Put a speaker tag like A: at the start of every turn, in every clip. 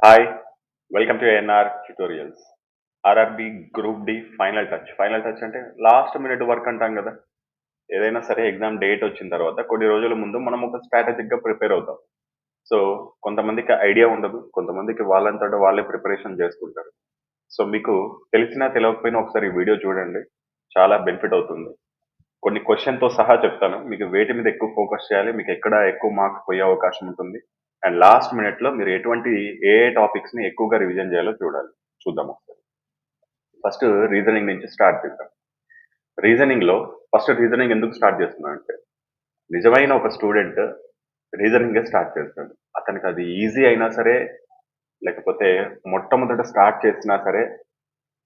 A: Hi welcome to ANR tutorials. RRB group D final touch అంటే last minute work అంటాం కదా. ఏదైనా సరే ఎగ్జామ్ డేట్ వచ్చిన తర్వాత కొన్ని రోజుల ముందు మనం ఒక స్ట్రాటజిక్గా ప్రిపేర్ అవుతాం. సో కొంతమందికి ఐడియా ఉండదు, కొంతమందికి వాళ్ళంతటా వాళ్ళే ప్రిపరేషన్ చేసుకుంటారు. సో మీకు తెలిసినా తెలియకపోయినా ఒకసారి ఈ వీడియో చూడండి, చాలా బెనిఫిట్ అవుతుంది. కొన్ని క్వశ్చన్తో సహా చెప్తాను, మీకు వేటి మీద ఎక్కువ ఫోకస్ చేయాలి, మీకు ఎక్కడ ఎక్కువ మార్క్స్ పోయే అవకాశం ఉంటుంది, అండ్ లాస్ట్ మినిట్లో మీరు ఎటువంటి ఏ టాపిక్స్ని ఎక్కువగా రివిజన్ చేయాలో చూద్దాం ఒకసారి. ఫస్ట్ రీజనింగ్ నుంచి స్టార్ట్ చేద్దాం. రీజనింగ్లో ఫస్ట్ రీజనింగ్ ఎందుకు స్టార్ట్ చేస్తున్నా అంటే, నిజమైన ఒక స్టూడెంట్ రీజనింగే స్టార్ట్ చేస్తాడు. అతనికి అది ఈజీ అయినా సరే, లేకపోతే మొట్టమొదట స్టార్ట్ చేసినా సరే,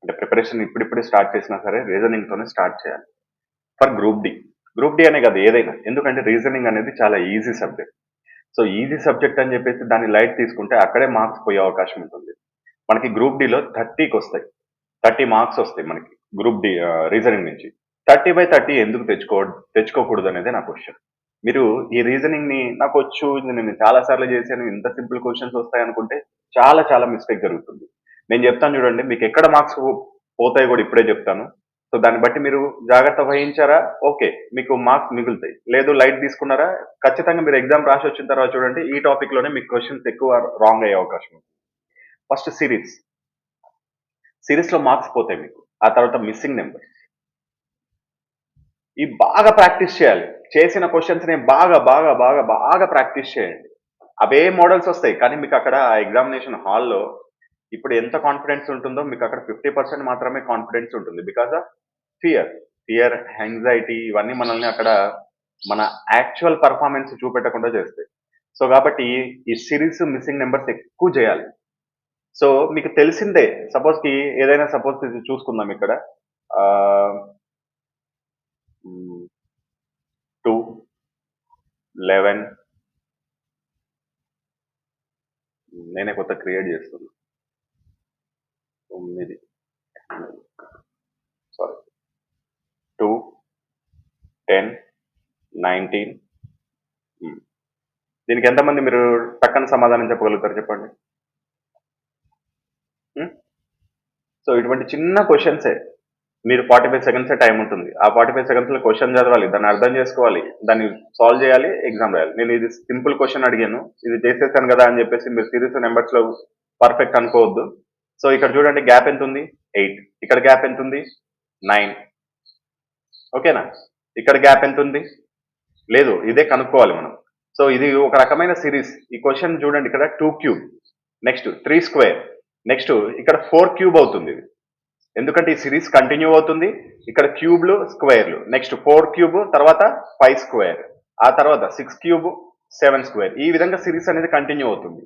A: అంటే ప్రిపరేషన్ ఇప్పుడిప్పుడే స్టార్ట్ చేసినా సరే రీజనింగ్తోనే స్టార్ట్ చేయాలి. ఫర్ గ్రూప్ డి అనే కాదు, ఏదైనా. ఎందుకంటే రీజనింగ్ అనేది చాలా easy subject. So easy subject అని చెప్పేసి దాన్ని లైట్ తీసుకుంటే అక్కడే మార్క్స్ పోయే అవకాశం ఉంటుంది. మనకి గ్రూప్ డిలో 30కి వస్తాయి, 30 మార్క్స్ వస్తాయి మనకి గ్రూప్ డి రీజనింగ్ నుంచి. 30/30 ఎందుకు తెచ్చుకోకూడదు అనేది నా క్వశ్చన్. మీరు ఈ రీజనింగ్ ని నాకు వచ్చు, ఇది నేను చాలా సార్లు చేశాను, ఇంత సింపుల్ క్వశ్చన్స్ వస్తాయి అనుకుంటే చాలా చాలా మిస్టేక్ జరుగుతుంది. నేను చెప్తాను చూడండి, మీకు ఎక్కడ మార్క్స్ పోతాయి కూడా ఇప్పుడే చెప్తాను. సో దాన్ని బట్టి మీరు జాగ్రత్త వహించారా, ఓకే, మీకు మార్క్స్ మిగులుతాయి. లేదు లైట్ తీసుకున్నారా, ఖచ్చితంగా మీరు ఎగ్జామ్ రాసి వచ్చిన తర్వాత చూడండి, ఈ టాపిక్ లోనే మీకు క్వశ్చన్స్ ఎక్కువ రాంగ్ అయ్యే అవకాశం ఉంది. ఫస్ట్ సిరీస్ లో మార్క్స్ పోతాయి మీకు. ఆ తర్వాత మిస్సింగ్ నెంబర్, ఈ బాగా ప్రాక్టీస్ చేయాలి. చేసిన క్వశ్చన్స్ ని బాగా బాగా బాగా బాగా ప్రాక్టీస్ చేయండి. అవే మోడల్స్ వస్తాయి, కానీ మీకు అక్కడ ఎగ్జామినేషన్ హాల్లో ఇప్పుడు ఎంత కాన్ఫిడెన్స్ ఉంటుందో మీకు అక్కడ 50% మాత్రమే కాన్ఫిడెన్స్ ఉంటుంది. బికాస్ ఆఫ్ ఫియర్, యాంగ్జైటీ, ఇవన్నీ మనల్ని అక్కడ మన యాక్చువల్ పర్ఫార్మెన్స్ చూపెట్టకుండా చేస్తాయి. సో కాబట్టి ఈ సిరీస్ మిస్సింగ్ నెంబర్స్ ఎక్కువ చేయాలి. సో మీకు తెలిసిందే, సపోజ్ ఇది చూసుకుందాం ఇక్కడ. 2, 11, నేనే కొత్త క్రియేట్ చేస్తున్నా. 9, సారీ, 2, 10, 19. దీనికి ఎంతమంది మీరు టక్కన సమాధానం చెప్పగలుగుతారు చెప్పండి. సో ఇటువంటి చిన్న క్వశ్చన్సే, మీరు 45 సెకండ్సే టైం ఉంటుంది. ఆ 45 సెకండ్స్లో క్వశ్చన్ చదవాలి, దాన్ని అర్థం చేసుకోవాలి, దాన్ని సాల్వ్ చేయాలి, ఎగ్జామ్ రాయాలి. నేను ఇది సింపుల్ క్వశ్చన్ అడిగాను, ఇది చేసేసాను కదా అని చెప్పేసి మీరు సిరీస్ నెంబర్స్లో పర్ఫెక్ట్ అనుకోవద్దు. సో ఇక్కడ చూడండి, గ్యాప్ ఎంత ఉంది, 8. ఇక్కడ గ్యాప్ ఎంత ఉంది, 9. ఓకేనా? ఇక్కడ గ్యాప్ ఎంత ఉంది, లేదు, ఇదే కనుక్కోవాలి మనం. సో ఇది ఒక రకమైన సిరీస్. ఈ క్వశ్చన్ చూడండి, ఇక్కడ 2 క్యూబ్, నెక్స్ట్ 3 స్క్వేర్, నెక్స్ట్ ఇక్కడ 4 క్యూబ్ అవుతుంది ఇది. ఎందుకంటే ఈ సిరీస్ కంటిన్యూ అవుతుంది. ఇక్కడ క్యూబ్లు, స్క్వేర్లు, నెక్స్ట్ 4 క్యూబ్, తర్వాత 5 స్క్వేర్, ఆ తర్వాత 6 క్యూబ్, 7 స్క్వేర్. ఈ విధంగా సిరీస్ అనేది కంటిన్యూ అవుతుంది.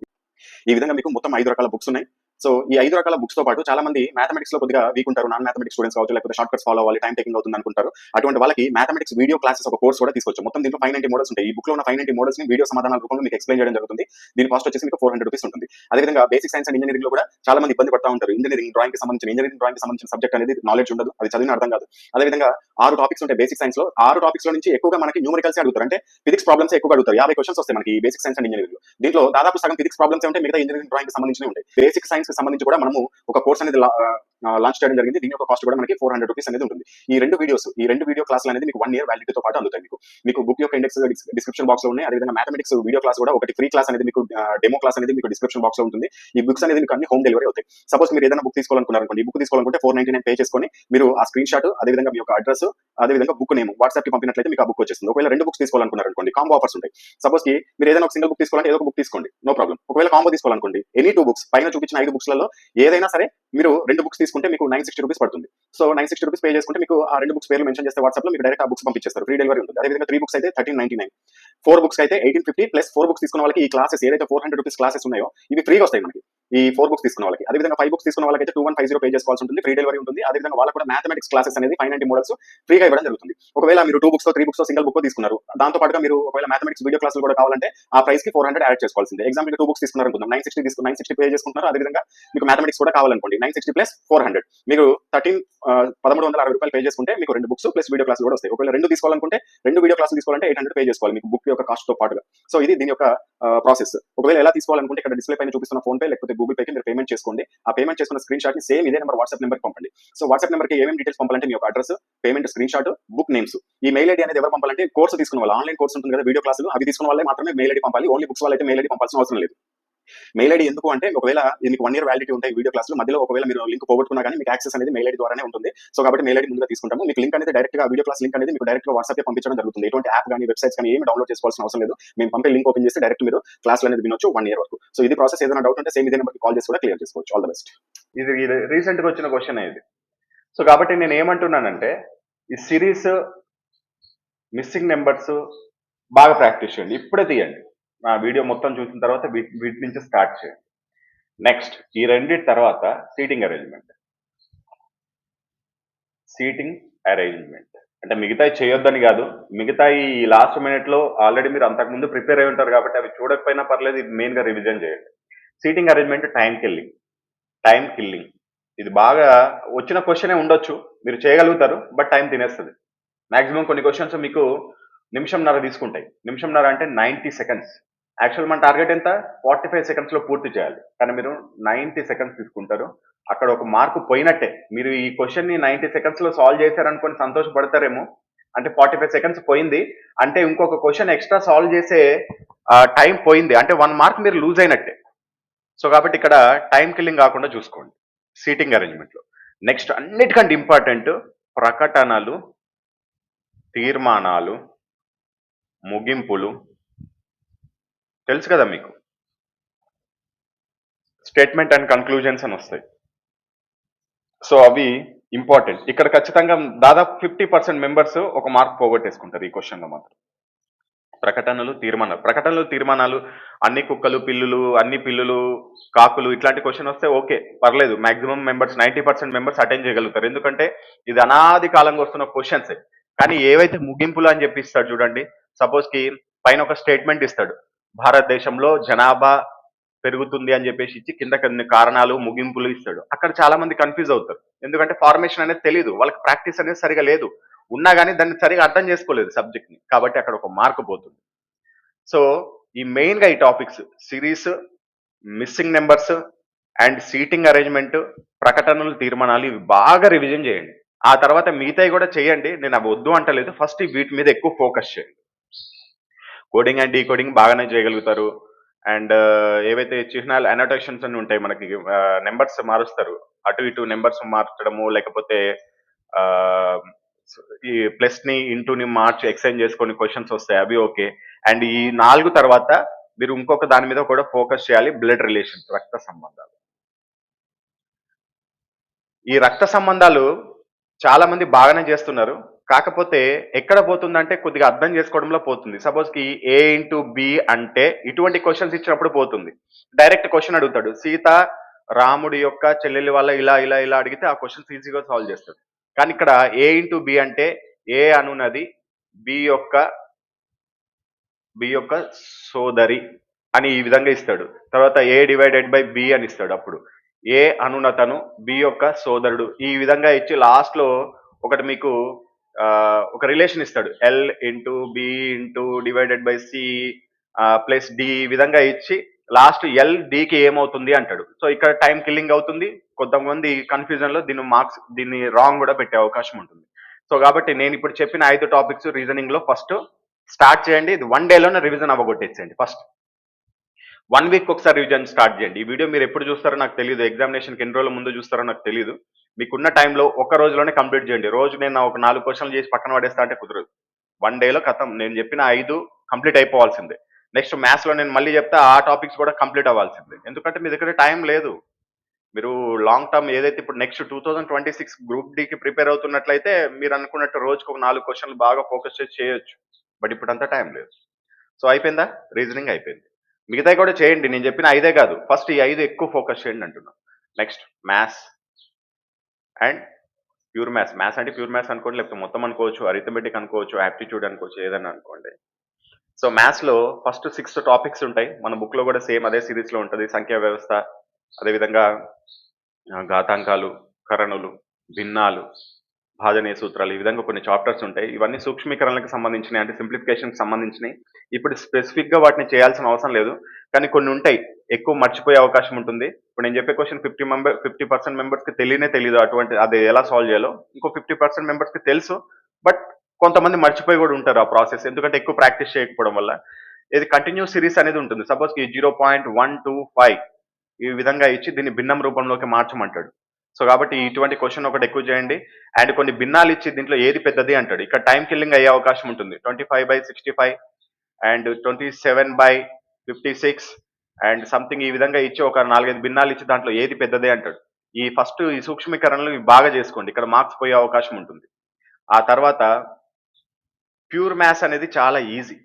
B: ఈ విధంగా మీకు మొత్తం 5 రకాల బుక్స్ ఉన్నాయి. సో ఈ 5 రకాల బుక్స్ తో పాటు చాలా మంది మ్యాథమెటిక్స్ లో కొద్దిగా వీక్ ఉంటారు, నాన్ మ్యాథమెటిక్స్ స్టూడెంట్స్ కావచ్చు, లేకపోతే షార్ట్ కట్స్ ఫాలో అవ్వాలి, టైం టేకింగ్ అవుతుంది అనుకుంటారు. అటువంటి వాళ్ళకి మ్యాథమెటిక్స్ వీడియో క్లాసెస్ ఒక కోర్స్ కూడా తీసుకోవచ్చు. మొత్తం దీంట్లో 590 మోడల్స్ ఉంటాయి. ఈ బుక్ లో ఉన్న 590 మోడల్స్ ని వీడియో సమాధానాల రూపంలో మీకు ఎక్స్ప్లెయిన్ చేయడం జరుగుతుంది. దీని కాస్ట్ వచ్చేసి మీకు 400 రూపీస్ ఉంటుంది. అదేవిధంగా బేసిక్ సైన్స్ అండ్ ఇంజనీరింగ్ లో కూడా చాలా మంది ఇబ్బంది పడతా ఉంటారు. ఇంజనీరింగ్ డ్రాయింగ్ కి సంబంధించిన సబ్జెక్ట్ అనేది నాలెడ్జ్ ఉండదు, అది చదివిన అర్థం కాదు. అదేవిధంగా 6 టాపిక్స్ ఉంటాయి బేసిక్ సైన్స్ లో. 6 టాపిక్స్ లో నుంచి ఎక్కువగా మనకి న్యూమరికల్స్ అడుగుతారు, అంటే ఫిజిక్స్ ప్రాబ్లమ్స్ ఎక్కువగా అడుగుతారు. 50 క్వశ్చన్స్ వస్తాయి మనకి బేసిక్ సైన్స్ అండ్ ఇంజనీరింగ్ లో. దీంట్లో దాదాపు సగం ఫిజిక్స్ ప్రాబ్లమ్స్ ఉంటాయి, మిగతా ఇంజనీరింగ్ డ్రాయింగ్ కి సంబంధించి ఉంటాయి. బేసిక్ సైన్స్ కి సంబంధించి కూడా మనము ఒక కోర్స్ అనేది లాంచ్ చేయడం జరిగింది. దీని యొక్క కాస్ట్ కూడా మనకి 400 రూపీస్ అనేది ఉంటుంది. ఈ రెండు వీడియో క్లాసులు అనేది మీకు 1 ఇయర్ వ్యాలిడిటీతో పాటు అందుతాయి. మీకు బుక్ యొక్క ఇండెక్స్ డిస్క్రిప్షన్ బాక్స్ లో ఉన్నాయి. అదేవిధంగా మ్యాథమెటిక్స్ వీడియో క్లాస్ కూడా ఒకటి ఫ్రీ క్లాస్ అనేది మీకు డెమో క్లాస్ అనేది మీకు డిస్క్రిప్షన్ బాక్స్ లో ఉంటుంది. ఈ బుక్స్ అనేది మీకు అన్ని హోమ్ డెలివరీ అవుతాయి. సపోజ్ మీరు ఏదైనా బుక్ తీసుకోవాలనుకున్నారనుకోండి, ఈ బుక్ తీసుకోవాలనుకుంటే 499 పే చేసుకొని మీరు ఆ స్క్రీన్ షాట్, అదేవిధంగా మీ యొక్క అడ్రస్, అదేవిధంగా బుక్ నేమ్ వాట్సాప్ కి పంపినట్లయితే మీకు ఆ బుక్ వచ్చేస్తుంది. ఒకవేళ 2 బుక్స్ తీసుకోవాలనుకున్నారనుకోండి, కాంబో ఆఫర్స్ ఉంటాయి. సపోజ్ కి మీరు ఏదైనా ఒక సింగిల్ బుక్ తీసుకోవాలంటే ఏదో ఒక బుక్ తీసుకోండి, నో ప్రాబ్లం. ఒకవేళ కాంబో తీసుకోవాలనుకోండి, ఎనీ 2 బుక్స్, పైన చూపించిన 5 బుక్స్లలో ఏదైనా సరే మీరు 2 బుక్స్ తీసుకుంటే మీకు 960 రూపీస్ పడుతుంది. సో 960 రూపీస్ పే చేసుకుంటే మీకు ఆ 2 బుక్స్ పేర్లు మెన్షన్ చేస్తే వాట్సాప్ లో మీకు డైరెక్ట్ ఆ బుక్స్ పంపించేస్తారు, ఫ్రీ డెలివరీ ఉంటుంది. అదేవిధంగా 3 బుక్స్ అయితే 1399, 4 బుక్స్ అయితే 1850 ప్లస్ 4 బుక్స్ తీసుకున్న వాళ్ళకి ఈ క్లాసెస్ ఏదైతే 400 రూపీస్ క్లాసెస్ ఉన్నాయో ఇవి ఫ్రీగా వస్తాయి మనకి, ఈ 4 బుక్స్ తీసుకున్న వాళ్ళకి. అదేవిధంగా 5 బుక్స్ తీసుకున్న వాళ్ళకైతే 2150 పే చేసుకోవాల్సి ఉంటుంది, ఫ్రీ డెలివరీ ఉంటుంది. అదేవిధంగా వాళ్ళకి కూడా మ్యాథమెటిక్స్ క్లాసెస్ అనేది 590 మోడల్స్ ఫ్రీగా ఇవ్వడం జరుగుతుంది. ఒకవేళ మీరు 2 బుక్స్ 3 బుక్స్ సింగిల్ బుక్ తీసుకున్నారు, దాంతో పాటుగా మీరు ఒకవేళ మ్యాథమెటిక్స్ వీడియో క్లాసులు కూడా కావాలంటే ఆ ప్రైస్ కి 400 యాడ్ చేసుకోవాల్సిందే. ఎగ్జాంపుల్ 2 బుక్స్ తీసుకున్నారు అనుకుందాం, 960 పే చేసుకుంటున్నారు. అదేవిధంగా మీకు మ్యాథమెటిక్స్ కూడా కావాలనుకోండి, 960 ప్లస్ 400 మీకు 1360 రూపాయలు పే చేసుకుంటే మీకు 2 బుక్స్ ప్లస్ వీడియో క్లాసులు కూడా వస్తాయి. ఒకవేళ 2 తీసుకోవాలనుకుంటే 2 వీడియో క్లాసులు తీసుకోవాలంటే 800 పే చేసుకోవాలి మీకు బుక్ యొక్క కాస్ట్ తో పాటుగా. సో ఇది దీని యొక్క ప్రాసెస్. ఒకవేళ ఎలా తీసుకోవాలనుకుంటే ఇక్కడ డిస్ప్లే పైన చూపిస్తున్న ఫోన్ పే లేకపోతే గూగుల్ పేకి మీరు పేమెంట్ చేసుకోండి. ఆ పేమెంట్ చేసుకున్న స్క్రీన్ షాట్ ని సేమ్ ఇదే నెంబర్ వాట్సాప్ నెంబర్కి పంపండి. సో వాట్సాప్ నెంబర్కి ఏమేమి డీటెయిల్స్ పంపాలంటే మీ యొక్క address, payment screen shot, book names. ఈ మెయిల్ ఐడి అనేది ఎవరు పంపాలంటే కోర్సు తీసుకున్న వాళ్ళు, ఆన్లైన్ కోర్స్ ఉంటుంది కదా వీడియో క్లాసులు, అవి తీసుకున్న వాళ్ళే మాత్రమే మెయిల్ ఐడి పంపాలి. ఓన్లీ బుక్స్ వాళ్ళైతే మెయిల్ ఐడి పంపాల్సిన అవసరం లేదు. మెయిల్ ఐడి ఎందుకు అంటే ఒకవేళ ఇది మీకు 1 year వ్యాలిడిటీ ఉంటాయి వీడియో క్లాసులు, మధ్యలో ఒకవేళ మీరు లింక్ పోగొట్టుకున్నా కానీ మీకు యాక్సెస్ అనేది మెయిల్ ఐడి ద్వారానే ఉంటుంది. సో కాబట్టి మెయిల్ ఐడి ముందుగా తీసుకుంటాము. మీకు లింక్ అనేది డైరెక్ట్ గా వీడియో క్లాస్ లింక్ అనేది మీకు డైరెక్ట్ గా వాట్సాప్ పంపించడం జరుగుతుంది. ఎటువంటి యాప్ కానీ వెబ్సైట్స్ కానీ ఏమి డౌన్లోడ్ చేసుకోవాల్సిన అవసరం లేదు. మేము పంపే లింక్ ఓపెన్ చేస్తే డైరెక్ట్ మీరు క్లాసులు అనేది వినొచ్చు 1 year వరకు. సో ఇది ప్రాసెస్. ఏదైనా డౌట్ ఉంటే సేమ్ ఇదే నెంబర్కి కాల్ చేసి కూడా క్లియర్ చేసుకోవచ్చు. All the best.
A: ఇది రీసెంట్ గా వచ్చిన క్వశ్చన్ ఇది. సో కాబట్టి నేను ఏమంటున్నానంటే ఈ సిరీస్ మిస్సింగ్ నెంబర్స్ బాగా ప్రాక్టీస్ చేయండి. ఇప్పుడే తీయండి. నా వీడియో మొత్తం చూసిన తర్వాత వీటి నుంచి స్టార్ట్ చేయండి. నెక్స్ట్ ఈ రెండింటి తర్వాత సీటింగ్ అరేంజ్మెంట్ అంటే మిగతా చేయొద్దని కాదు, మిగతా ఈ లాస్ట్ మినిట్ లో ఆల్రెడీ మీరు అంతకుముందు ప్రిపేర్ అయి ఉంటారు కాబట్టి అవి చూడకపోయినా పర్లేదు, ఇది మెయిన్ గా రివిజన్ చేయండి. సీటింగ్ అరేంజ్మెంట్ టైం కిల్లింగ్ ఇది బాగా వచ్చిన క్వశ్చనే ఉండొచ్చు, మీరు చేయగలుగుతారు, బట్ టైం తినేస్తుంది. మాక్సిమం కొన్ని క్వశ్చన్స్ మీకు నిమిషంన్నర తీసుకుంటాయి. నిమిషంన్నర అంటే 90 seconds. యాక్చువల్ మన టార్గెట్ ఎంత, 45 seconds లో పూర్తి చేయాలి, కానీ మీరు 90 seconds తీసుకుంటారు. అక్కడ ఒక మార్కు పోయినట్టే. మీరు ఈ క్వశ్చన్ ని 90 seconds లో సాల్వ్ చేశారనుకొని సంతోషపడతారేమో, అంటే 45 seconds పోయింది అంటే ఇంకొక క్వశ్చన్ ఎక్స్ట్రా సాల్వ్ చేసే టైం పోయింది అంటే 1 mark మీరు లూజ్ అయినట్టే. సో కాబట్టి ఇక్కడ టైం కిల్లింగ్ కాకుండా చూసుకోండి సీటింగ్ అరేంజ్మెంట్ లో. నెక్స్ట్ అన్నిటికంటే ఇంపార్టెంట్ ప్రకటనలు, తీర్మానాలు, ముగింపులు. తెలుసు కదా మీకు, స్టేట్మెంట్ అండ్ కన్క్లూజన్స్ అని వస్తాయి. సో అవి ఇంపార్టెంట్. ఇక్కడ ఖచ్చితంగా దాదాపు 50% మెంబర్స్ ఒక మార్క్ పోగొట్టేసుకుంటారు ఈ క్వశ్చన్ లో మాత్రం. ప్రకటనలు, తీర్మానాలు అన్ని కుక్కలు పిల్లులు, అన్ని పిల్లులు కాకులు ఇట్లాంటి క్వశ్చన్ వస్తే ఓకే పర్లేదు, మాక్సిమం మెంబర్స్ 90% మెంబర్స్ అటెండ్ చేయగలుగుతారు. ఎందుకంటే ఇది అనాది కాలంగా వస్తున్న క్వశ్చన్స్. కానీ ఏవైతే ముగింపులు అని చెప్పి ఇస్తాడు చూడండి, సపోజ్ కి పైన ఒక స్టేట్మెంట్ ఇస్తాడు, భారతదేశంలో జనాభా పెరుగుతుంది అని చెప్పేసి ఇచ్చి కింద కొన్ని కారణాలు, ముగింపులు ఇస్తాడు. అక్కడ చాలా మంది కన్ఫ్యూజ్ అవుతారు, ఎందుకంటే ఫార్మేషన్ అనేది తెలియదు వాళ్ళకి, ప్రాక్టీస్ అనేది సరిగా లేదు, ఉన్నా కానీ దాన్ని సరిగా అర్థం చేసుకోలేదు సబ్జెక్ట్ ని, కాబట్టి అక్కడ ఒక మార్క్ పోతుంది. సో ఈ మెయిన్ గా ఈ topics series, missing numbers and seating arrangement, ప్రకటనలు, తీర్మానాలు ఇవి బాగా రివిజన్ చేయండి. ఆ తర్వాత మిగతాయి కూడా చేయండి, నేను అవి వద్దు అంటలేదు, ఫస్ట్ వీటి మీద ఎక్కువ ఫోకస్ చేయండి. కోడింగ్ అండ్ డీకోడింగ్ బాగానే చేయగలుగుతారు. అండ్ ఏవైతే చిహ్నాలు, అనోటేషన్స్ అని ఉంటాయి మనకి, నెంబర్స్ మారుస్తారు, అటు ఇటు నెంబర్స్ మార్చడము, లేకపోతే ఈ ప్లస్ ని ఇంటూని మార్చి ఎక్స్చేంజ్ చేసుకొని క్వశ్చన్స్ వస్తాయి, అవి ఓకే. అండ్ ఈ 4 తర్వాత మీరు ఇంకొక దాని మీద కూడా ఫోకస్ చేయాలి, బ్లడ్ రిలేషన్స్, రక్త సంబంధాలు. ఈ రక్త సంబంధాలు చాలా మంది బాగానే చేస్తున్నారు, కాకపోతే ఎక్కడ పోతుందంటే కొద్దిగా అర్థం చేసుకోవడంలో పోతుంది. సపోజ్ కి A ఇంటూ B అంటే ఇటువంటి క్వశ్చన్స్ ఇచ్చినప్పుడు పోతుంది. డైరెక్ట్ క్వశ్చన్ అడుగుతాడు, సీత రాముడి యొక్క చెల్లెలి వల్ల ఇలా ఇలా ఇలా అడిగితే ఆ క్వశ్చన్స్ ఈజీగా సాల్వ్ చేస్తాడు. కానీ ఇక్కడ A ఇంటూ B అంటే ఏ అనున్నది బి యొక్క సోదరి అని ఈ విధంగా ఇస్తాడు. తర్వాత A డివైడెడ్ బై B అని ఇస్తాడు. అప్పుడు ఏ అనునతను బి యొక్క సోదరుడు, ఈ విధంగా ఇచ్చి లాస్ట్ లో ఒకటి మీకు ఒక రిలేషన్ ఇస్తాడు, L into B into divided by C plus D, ఈ విధంగా ఇచ్చి లాస్ట్ ఎల్ డికి ఏమవుతుంది అంటాడు. సో ఇక్కడ టైం కిల్లింగ్ అవుతుంది, కొంతమంది కన్ఫ్యూజన్ లో దీన్ని రాంగ్ కూడా పెట్టే అవకాశం ఉంటుంది. సో కాబట్టి నేను ఇప్పుడు చెప్పిన 5 టాపిక్స్ రీజనింగ్ లో ఫస్ట్ స్టార్ట్ చేయండి. ఇది 1 డేలోనే రివిజన్ అవ్వగొట్టేసేయండి. ఫస్ట్ 1 వీక్ ఒకసారి రివిజన్ స్టార్ట్ చేయండి. ఈ వీడియో మీరు ఎప్పుడు చూస్తారో నాకు తెలియదు, ఎగ్జామినేషన్కి ఎన్ని రోజుల ముందు చూస్తారో నాకు తెలియదు. మీకున్న టైంలో ఒక రోజులోనే కంప్లీట్ చేయండి. రోజు నేను ఒక 4 క్వశ్చన్లు చేసి పక్కన పడేస్తా అంటే కుదరదు. 1 డేలో కథం, నేను చెప్పిన 5 కంప్లీట్ అయిపోవాల్సిందే. నెక్స్ట్ మ్యాథ్స్ లో నేను మళ్ళీ చెప్తే ఆ టాపిక్స్ కూడా కంప్లీట్ అవ్వాల్సిందే, ఎందుకంటే మీ దగ్గర టైం లేదు. మీరు లాంగ్ టర్మ్ ఏదైతే ఇప్పుడు నెక్స్ట్ 2026 గ్రూప్ డికి ప్రిపేర్ అవుతున్నట్లయితే మీరు అనుకున్నట్టు రోజుకు ఒక 4 క్వశ్చన్లు బాగా ఫోకస్ చేసి చేయొచ్చు, బట్ ఇప్పుడు అంతా టైం లేదు. సో అయిపోయిందా, రీజనింగ్ అయిపోయింది. మిగతాయి కూడా చేయండి, నేను చెప్పిన 5 కాదు, ఫస్ట్ ఈ 5 ఎక్కువ ఫోకస్ చేయండి అంటున్నా. Next maths and pure maths. Maths అంటే ప్యూర్ మ్యాథ్స్ అనుకోండి, లేకపోతే మొత్తం అనుకోవచ్చు, అరిథమెటిక్ అనుకోవచ్చు, యాప్టిట్యూడ్ అనుకోవచ్చు, ఏదైనా అనుకోండి. సో మ్యాథ్స్ లో ఫస్ట్ 6 టాపిక్స్ ఉంటాయి, మన బుక్ లో కూడా సేమ్ అదే సిరీస్ లో ఉంటుంది. సంఖ్యా వ్యవస్థ, అదేవిధంగా ఘాతాంకాలు, కరణులు, భిన్నాలు, భాజనీయ సూత్రాలు, ఈ విధంగా కొన్ని చాప్టర్స్ ఉంటాయి. ఇవన్నీ సూక్ష్మీకరణలకు సంబంధించినవి, అంటే సింప్లిఫికేషన్కి సంబంధించినవి. ఇప్పుడు స్పెసిఫిక్ గా వాటిని చేయాల్సిన అవసరం లేదు, కానీ కొన్ని ఉంటాయి ఎక్కువ మర్చిపోయే అవకాశం ఉంటుంది. ఇప్పుడు నేను చెప్పే క్వశ్చన్ 50% మెంబర్స్‌కి తెలియదు అటువంటి అది ఎలా సాల్వ్ చేయాలో. ఇంకో 50% మెంబర్స్‌కి తెలుసు. బట్ కొంతమంది మర్చిపోయి కూడా ఉంటారు ఆ ప్రాసెస్. ఎందుకంటే ఎక్కువ ప్రాక్టీస్ చేయకపోవడం వల్ల. ఇది కంటిన్యూస్ సిరీస్ అనేది ఉంటుంది. సపోజ్‌కి 0.125 ఈ విధంగా ఇచ్చి దీన్ని భిన్నం రూపంలోకి మార్చమంటాడు. సో కాబట్టి ఇటువంటి క్వశ్చన్ ఒకటి ఎక్కువ చేయండి. అండ్ కొన్ని భిన్నాలు ఇచ్చి దీంట్లో ఏది పెద్దది అంటాడు. ఇక్కడ టైం కిల్లింగ్ అయ్యే అవకాశం ఉంటుంది. 25/65 అండ్ 27/56 అండ్ సంథింగ్ ఈ విధంగా ఇచ్చి ఒక 4, 5 భిన్నాలు ఇచ్చి దాంట్లో ఏది పెద్దదే అంటాడు. ఈ సూక్ష్మీకరణలు ఇవి బాగా చేసుకోండి. ఇక్కడ మార్క్స్ పోయే అవకాశం ఉంటుంది. ఆ తర్వాత ప్యూర్ మ్యాథ్స్ అనేది చాలా ఈజీ.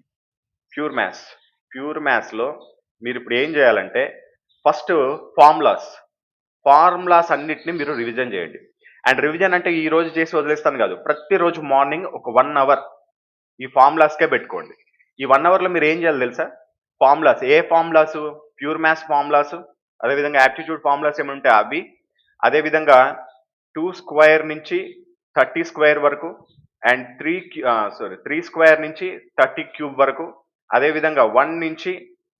A: Pure maths. ప్యూర్ మ్యాథ్స్‌లో మీరిప్పుడు ఏం చేయాలంటే ఫస్ట్ ఫార్ములాస్ అన్నిటిని మీరు రివిజన్ చేయండి. అండ్ రివిజన్ అంటే ఈ రోజు చేసి వదిలేస్తాను కాదు. ప్రతిరోజు మార్నింగ్ ఒక 1 అవర్ ఈ ఫార్ములాస్‌కే పెట్టుకోండి. ఈ 1 అవర్‌లో మీరు ఏం చేయాలో తెలుసా? ఏ ఫార్ములాసు? ప్యూర్ మ్యాథ్స్ ఫార్ములాసు, అదేవిధంగా యాప్టిట్యూడ్ ఫార్ములాస్ ఏమైనా ఉంటే అవి, అదేవిధంగా 2 స్క్వేర్ నుంచి 30 స్క్వేర్ వరకు అండ్ 3 స్క్వేర్ నుంచి 30 క్యూబ్ వరకు, అదేవిధంగా 1 నుంచి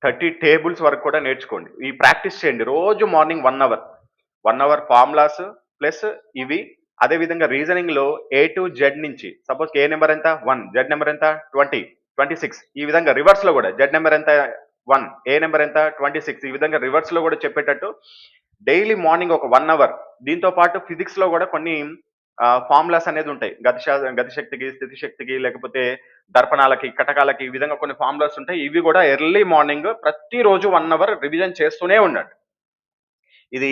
A: 30 టేబుల్స్ వరకు కూడా నేర్చుకోండి. ఈ ప్రాక్టీస్ చేయండి రోజు morning 1 hour. 1 hour formulas plus ఇవి, అదేవిధంగా రీజనింగ్‌లో ఏ టు జెడ్ నుంచి సపోజ్ ఏ నెంబర్ ఎంత 1, జెడ్ నెంబర్ ఎంత 20, 26 ఈ విధంగా రివర్స్‌లో కూడా జెడ్ నెంబర్ ఎంత 1, ఏ నెంబర్ ఎంత 26 ఈ విధంగా రివర్స్‌లో కూడా చెప్పేటట్టు డైలీ మార్నింగ్ ఒక 1 అవర్. దీంతో పాటు ఫిజిక్స్‌లో కూడా కొన్ని ఫార్ములాస్ అనేది ఉంటాయి. గతిశక్తికి, స్థితి శక్తికి, లేకపోతే దర్పణాలకి, కటకాలకి ఈ విధంగా కొన్ని ఫార్ములాస్ ఉంటాయి. ఇవి కూడా ఎర్లీ మార్నింగ్ ప్రతిరోజు 1 అవర్ రివిజన్ చేస్తూనే ఉండండి. ఇది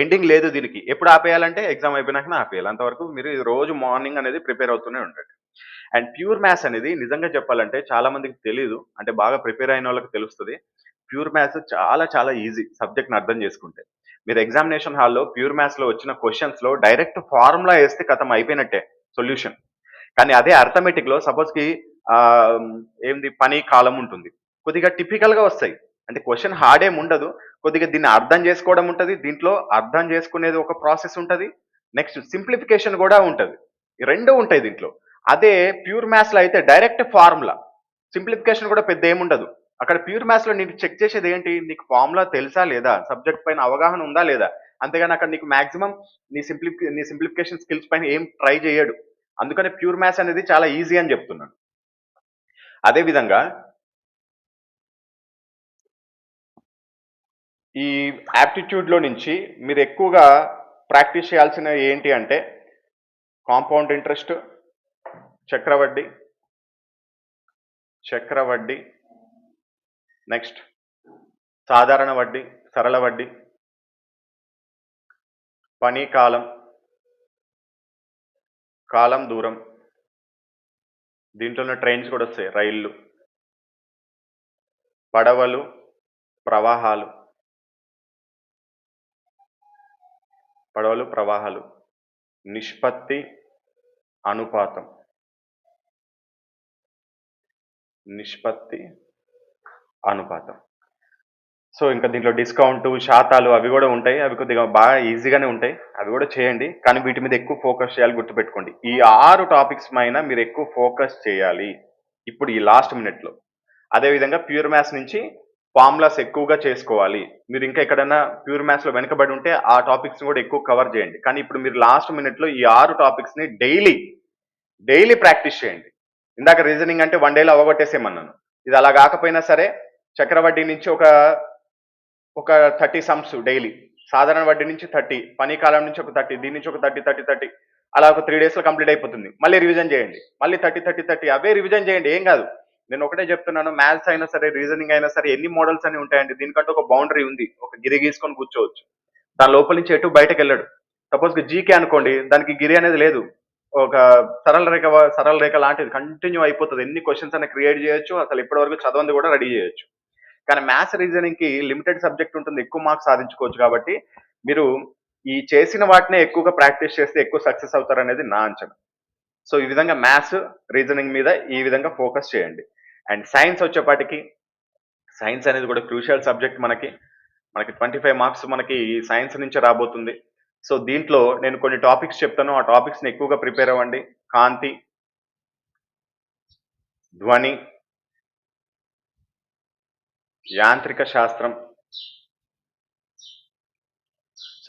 A: ఎండింగ్ లేదు దీనికి. ఎప్పుడు ఆపేయాలంటే ఎగ్జామ్ అయిపోయినాకనే ఆపేయాలి. అంతవరకు మీరు ఇది రోజు మార్నింగ్ అనేది ప్రిపేర్ అవుతూనే ఉండండి. అండ్ ప్యూర్ మ్యాథ్స్ అనేది నిజంగా చెప్పాలంటే చాలా మందికి తెలీదు. అంటే బాగా ప్రిపేర్ అయిన వాళ్ళకి తెలుస్తది. ప్యూర్ మ్యాథ్స్ చాలా చాలా ఈజీ సబ్జెక్ట్‌ని అర్థం చేసుకుంటే. మీరు ఎగ్జామినేషన్ హాల్‌లో ప్యూర్ మ్యాథ్స్‌లో వచ్చిన క్వెషన్స్‌లో డైరెక్ట్ ఫార్ములా ఏస్తే ఖతం అయిపోయినట్టే సొల్యూషన్. కానీ అదే అర్థమెటిక్‌లో సపోజ్‌కి ఆహ్, ఏంది పని, కాలం ఉంటుంది. కొద్దిగా టిపికల్‌గా వస్తాయి. అంటే క్వెషన్ హార్డ్ ఏమి ఉండదు. కొద్దిగా దీన్ని అర్థం చేసుకోవడం ఉంటది. దీంట్లో అర్థం చేసుకునేది ఒక ప్రాసెస్ ఉంటది. నెక్స్ట్ సింప్లిఫికేషన్ కూడా ఉంటది. ఈ 2 ఉంటాయి దీంట్లో. అదే ప్యూర్ మ్యాథ్స్‌లో అయితే డైరెక్ట్ ఫార్ములా. సింప్లిఫికేషన్ కూడా పెద్ద ఏముండదు. అక్కడ ప్యూర్ మ్యాథ్స్‌లో నీకు చెక్ చేసేది ఏంటి? నీకు ఫార్ములా తెలుసా లేదా? సబ్జెక్ట్ పైన అవగాహన ఉందా లేదా? అంతేగాని అక్కడ నీకు మాక్సిమం నీ సింప్లిఫికేషన్ స్కిల్స్ పైన ఏం ట్రై చేయడు. అందుకని ప్యూర్ మ్యాథ్స్ అనేది చాలా ఈజీ అని చెప్తున్నాను. అదే విధంగా ఈ యాప్టిట్యూడ్‌లో నుంచి మీరు ఎక్కువగా ప్రాక్టీస్ చేయాల్సినవి ఏంటి అంటే కాంపౌండ్ ఇంట్రెస్ట్, చక్రవడ్డీ, చక్రవడ్డీ, నెక్స్ట్ సాధారణ వడ్డీ, సరళ వడ్డీ, పని, కాలం, కాలం, దూరం. దీంట్లోనే ట్రైన్స్ కూడా వస్తాయి. రైళ్లు, పడవలు, ప్రవాహాలు, నిష్పత్తి, అనుపాతం, నిష్పత్తి, అనుపాతం. సో ఇంకా దీంట్లో డిస్కౌంట్, శాతాలు అవి కూడా ఉంటాయి. అవి కొద్దిగా బాగా ఈజీగానే ఉంటాయి. అవి కూడా చేయండి. కానీ వీటి మీద ఎక్కువ ఫోకస్ చేయాలి, గుర్తుపెట్టుకోండి. ఈ 6 టాపిక్స్ పైన మీరు ఎక్కువ ఫోకస్ చేయాలి. ఇప్పుడు ఈ లాస్ట్ మినిట్‌లో. అదేవిధంగా ప్యూర్ మ్యాథ్స్ నుంచి ఫార్ములాస్ ఎక్కువగా చేసుకోవాలి. మీరు ఇంకా ఎక్కడైనా ప్యూర్ మ్యాథ్స్‌లో వెనకబడి ఉంటే ఆ టాపిక్స్‌ని కూడా ఎక్కువ కవర్ చేయండి. కానీ ఇప్పుడు మీరు లాస్ట్ మినిట్‌లో ఈ 6 టాపిక్స్‌ని డైలీ ప్రాక్టీస్ చేయండి. ఇందాక రీజనింగ్ అంటే 1 డేలో అవగొట్టేసేయమన్నాను. ఇది అలా కాకపోయినా సరే చక్రవడ్డీ నుంచి ఒక 30 సమ్స్ డైలీ. సాధారణ వడ్డీ నుంచి 30, పని కాలం నుంచి ఒక 30, దీని నుంచి ఒక 30 అలా ఒక 3 డేస్‌లో కంప్లీట్ అయిపోతుంది. మళ్ళీ రివిజన్ చేయండి. మళ్ళీ 30 అవే రివిజన్ చేయండి. ఏం కాదు. నేను ఒకటే చెప్తున్నాను, మ్యాథ్స్ అయినా సరే, రీజనింగ్ అయినా సరే ఎన్ని మోడల్స్ అని ఉంటాయండి. దీనికంటూ ఒక బౌండరీ ఉంది. ఒక గిరి గీసుకొని కూర్చోవచ్చు. దాని లోపల నుంచి ఎటు బయటకెళ్ళడు. సపోజ్ జీకే అనుకోండి, దానికి గిరి అనేది లేదు. ఒక సరళ రేఖ లాంటిది కంటిన్యూ అయిపోతది. ఎన్ని క్వెషన్స్ అయినా క్రియేట్ చేయొచ్చు. అసలు ఇప్పటివరకు చదవంది కూడా రెడీ చేయొచ్చు. కానీ మ్యాథ్స్, రీజనింగ్‌కి లిమిటెడ్ సబ్జెక్ట్ ఉంటుంది. ఎక్కువ మార్క్స్ సాధించుకోవచ్చు కాబట్టి మీరు ఈ చేసిన వాటినే ఎక్కువగా ప్రాక్టీస్ చేస్తే ఎక్కువ సక్సెస్ అవుతారనేది నా అంచనా. సో ఈ విధంగా మ్యాథ్స్, రీజనింగ్ మీద ఈ విధంగా ఫోకస్ చేయండి. అండ్ సైన్స్ వచ్చేపాటికి సైన్స్ అనేది కూడా క్రూషియల్ సబ్జెక్ట్ మనకి. 25 మార్క్స్ మనకి ఈ సైన్స్ నుంచే రాబోతుంది. సో దీంట్లో నేను కొన్ని టాపిక్స్ చెప్తాను. ఆ టాపిక్స్‌ని ఎక్కువగా ప్రిపేర్ అవ్వండి. కాంతి, ధ్వని, యాంత్రిక శాస్త్రం,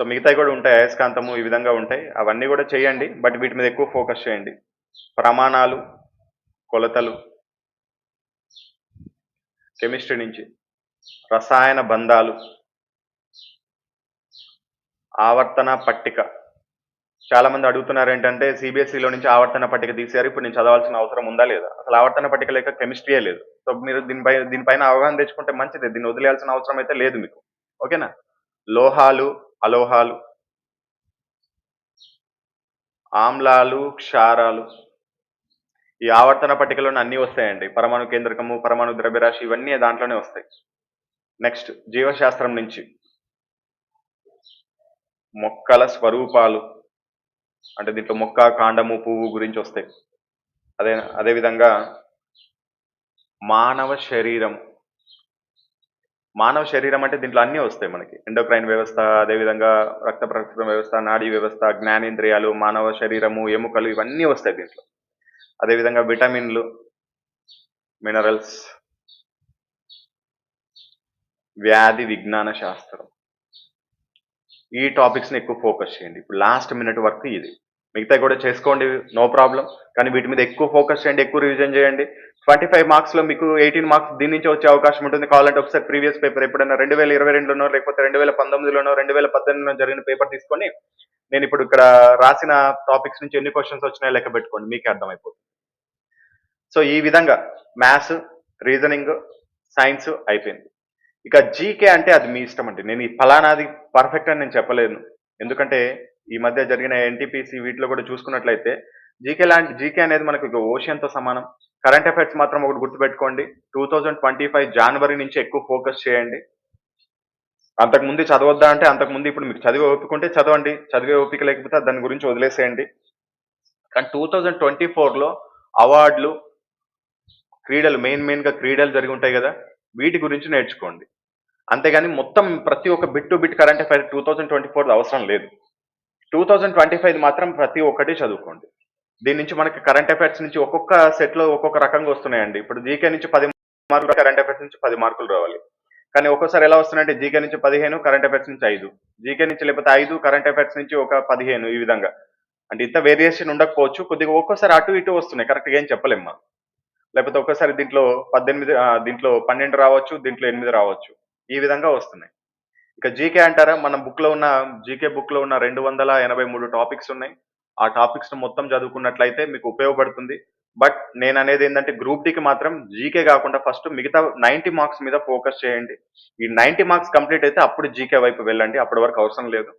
A: సో మిగతావి కూడా ఉంటాయి, అయస్కాంతము ఈ విధంగా ఉంటాయి, అవన్నీ కూడా చేయండి. బట్ వీటి మీద ఎక్కువ ఫోకస్ చేయండి. ప్రమాణాలు, కొలతలు, కెమిస్ట్రీ నుంచి రసాయన బంధాలు, ఆవర్తన పట్టిక. చాలా మంది అడుగుతున్నారు ఏంటంటే సిబిఎస్ఈలో నుంచి ఆవర్తన పట్టిక తీశారు, ఇప్పుడు నేను చదవాల్సిన అవసరం ఉందా లేదా? అసలు ఆవర్తన పట్టిక లేక కెమిస్ట్రీయే లేదు. సో మీరు దీనిపైన అవగాహన తెచ్చుకుంటే మంచిది. దీన్ని వదిలేయాల్సిన అవసరం అయితే లేదు మీకు. ఓకేనా? లోహాలు, అలోహాలు, ఆమ్లాలు, క్షారాలు, ఈ ఆవర్తన పట్టికలోనే అన్నీ వస్తాయండి. పరమాణు కేంద్రకము, పరమాణు ద్రవ్యరాశి, ఇవన్నీ దాంట్లోనే వస్తాయి. నెక్స్ట్ జీవశాస్త్రం నుంచి మొక్కల స్వరూపాలు, అంటే దీంట్లో మొక్క, కాండము, పువ్వు గురించి వస్తాయి. అదేవిధంగా మానవ శరీరం. మానవ శరీరం అంటే దీంట్లో అన్నీ వస్తాయి మనకి. ఎండోక్రైన్ వ్యవస్థ, అదేవిధంగా రక్త ప్రసరణ వ్యవస్థ, నాడీ వ్యవస్థ, జ్ఞానేంద్రియాలు, మానవ శరీరము, ఎముకలు, ఇవన్నీ వస్తాయి దీంట్లో. అదేవిధంగా విటమిన్లు, మినరల్స్, వ్యాధి విజ్ఞాన శాస్త్రం, ఈ టాపిక్స్ని ఎక్కువ ఫోకస్ చేయండి. ఇప్పుడు లాస్ట్ మినిట్ వరకు ఇది. మిగతా కూడా చేసుకోండి, నో ప్రాబ్లం. కానీ వీటి మీద ఎక్కువ ఫోకస్ చేయండి, ఎక్కువ రివిజన్ చేయండి. 25 మార్క్స్లో మీకు 18 మార్క్స్ దీని నుంచి వచ్చే అవకాశం ఉంటుంది. కావాలంటే ఒకసారి ప్రీవియస్ పేపర్ ఎప్పుడైనా 2022లోనో లేకపోతే 2019లోనో 2018లో జరిగిన పేపర్ తీసుకొని నేను ఇప్పుడు ఇక్కడ రాసిన టాపిక్స్ నుంచి ఎన్ని క్వశ్చన్స్ వచ్చినాయో లెక్క పెట్టుకోండి, మీకే అర్థమైపోతుంది. సో ఈ విధంగా మ్యాథ్స్, రీజనింగ్, సైన్స్ అయిపోయింది. ఇక జీకే అంటే అది మీ ఇష్టం అండి. నేను ఈ ఫలానాది పర్ఫెక్ట్ అని నేను చెప్పలేను. ఎందుకంటే ఈ మధ్య జరిగిన ఎన్టీపీసీ వీటిలో కూడా చూసుకున్నట్లయితే జీకే అనేది మనకు ఇక ఓషన్తో సమానం. కరెంట్ అఫైర్స్ మాత్రం ఒకటి గుర్తుపెట్టుకోండి, 2025 జనవరి నుంచి ఎక్కువ ఫోకస్ చేయండి. అంతకుముందు చదవద్దా అంటే అంతకుముందు ఇప్పుడు మీకు చదివే ఓపిక ఉంటే చదవండి, చదివే ఓపిక లేకపోతే దాని గురించి వదిలేసేయండి. కానీ 2024లో అవార్డులు, క్రీడలు, మెయిన్గా క్రీడలు జరిగి ఉంటాయి కదా, వీటి గురించి నేర్చుకోండి. అంతేగాని మొత్తం ప్రతి ఒక్క bit to bit current affair 2024 అవసరం లేదు. 2025 మాత్రం ప్రతి ఒక్కటి చదువుకోండి. దీని నుంచి మనకి కరెంట్ అఫైర్స్ నుంచి ఒక్కొక్క సెట్లో ఒక్కొక్క రకంగా వస్తున్నాయండి. ఇప్పుడు జీకే నుంచి 10 మార్కులు, కరెంట్ అఫైర్స్ నుంచి 10 మార్కులు రావాలి. కానీ ఒక్కోసారి ఎలా వస్తున్నాయంటే జీకే నుంచి 15, కరెంట్ అఫైర్స్ నుంచి 5, జీకే నుంచి లేకపోతే 5, కరెంట్ అఫైర్స్ నుంచి ఒక 15, ఈ విధంగా. అంటే ఇంత వేరియేషన్ ఉండకపోవచ్చు, కొద్దిగా ఒక్కోసారి అటు ఇటు వస్తున్నాయి, కరెక్ట్గా ఏం చెప్పలేము మనం. లేకపోతే ఒక్కసారి దీంట్లో 18, దీంట్లో 12 రావచ్చు, దీంట్లో 8 రావచ్చు, ఈ విధంగా వస్తున్నాయి. ఇక జీకే అంటారా, మన జీకే బుక్ లో ఉన్న 283 టాపిక్స్ ఉన్నాయి. ఆ టాపిక్స్ మొత్తం చదువుకున్నట్లయితే మీకు ఉపయోగపడుతుంది. బట్ నేను అనేది ఏంటంటే గ్రూప్ డికి మాత్రం జీకే కాకుండా ఫస్ట్ మిగతా 90 మార్క్స్ మీద ఫోకస్ చేయండి. ఈ 90 మార్క్స్ కంప్లీట్ అయితే అప్పుడు జీకే వైపు వెళ్ళండి, అప్పటి వరకు అవసరం లేదు.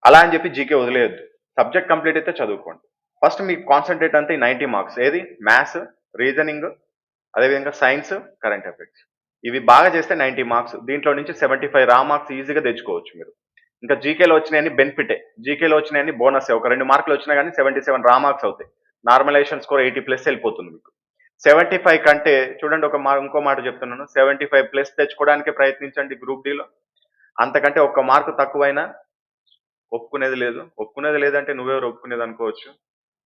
A: అలా అని చెప్పి జీకే వదిలేయద్దు. సబ్జెక్ట్ కంప్లీట్ అయితే చదువుకోండి. ఫస్ట్ మీకు కాన్సన్ట్రేట్ అంతే 90 మార్క్స్. ఏది? మ్యాథ్స్, రీజనింగ్, అదేవిధంగా సైన్స్, కరెంట్ అఫైర్స్. ఇవి బాగా చేస్తే 90 మార్క్స్. దీంట్లో నుంచి 75 రా మార్క్స్ ఈజీగా తెచ్చుకోవచ్చు మీరు. ఇంకా జీకేలో వచ్చినాయని బెనిఫిటే, జీకేలో వచ్చినాయని బోనస్. ఒక 2 మార్కులు వచ్చినా కానీ 77 రా మార్క్స్ అవుతాయి. నార్మలైజేషన్ స్కోర్ 80+ వెళ్ళిపోతుంది మీకు. 75 కంటే చూడండి, ఇంకో మాట చెప్తున్నాను, 75+ తెచ్చుకోవడానికి ప్రయత్నించండి గ్రూప్ డిలో. అంతకంటే ఒక్క మార్కు తక్కువైనా ఒప్పుకునేది లేదంటే నువ్వెవరు ఒప్పుకునేది అనుకోవచ్చు.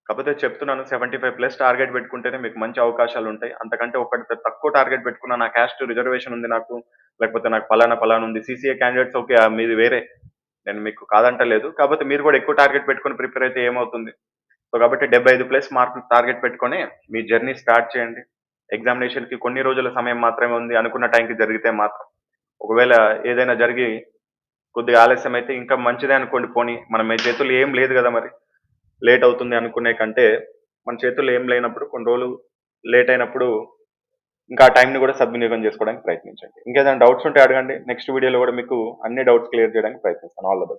A: కాకపోతే చెప్తున్నాను, 75+ టార్గెట్ పెట్టుకుంటేనే మీకు మంచి అవకాశాలు ఉంటాయి. అంతకంటే ఒకటి తక్కువ టార్గెట్ పెట్టుకున్నా, నా క్యాస్ట్ రిజర్వేషన్ ఉంది నాకు, లేకపోతే నాకు పలానా ఉంది, సిసిఏ క్యాండిడేట్స్ ఓకే, మీది వేరే, నేను మీకు కాదంటలేదు. కాకపోతే మీరు కూడా ఎక్కువ టార్గెట్ పెట్టుకుని ప్రిపేర్ అయితే ఏమవుతుంది? సో కాబట్టి 75+ మార్కులు టార్గెట్ పెట్టుకొని మీ జర్నీ స్టార్ట్ చేయండి. ఎగ్జామినేషన్కి కొన్ని రోజుల సమయం మాత్రమే ఉంది, అనుకున్న టైంకి జరిగితే మాత్రం. ఒకవేళ ఏదైనా జరిగి కొద్దిగా ఆలస్యం అయితే ఇంకా మంచిదే అనుకోండి, పోనీ మన చేతుల్లో ఏం లేదు కదా, మరి లేట్ అవుతుంది అనుకునే కంటే మన చేతుల్లో ఏం లేనప్పుడు కొన్ని రోజులు లేట్ అయినప్పుడు ఇంకా ఆ టైంని కూడా సద్వినియోగం చేసుకోవడానికి ప్రయత్నించండి. ఇంకేదైనా డౌట్స్ ఉంటే అడగండి. నెక్స్ట్ వీడియోలో కూడా మీకు అన్ని డౌట్స్ క్లియర్ చేయడానికి ప్రయత్నిస్తాను. All the best.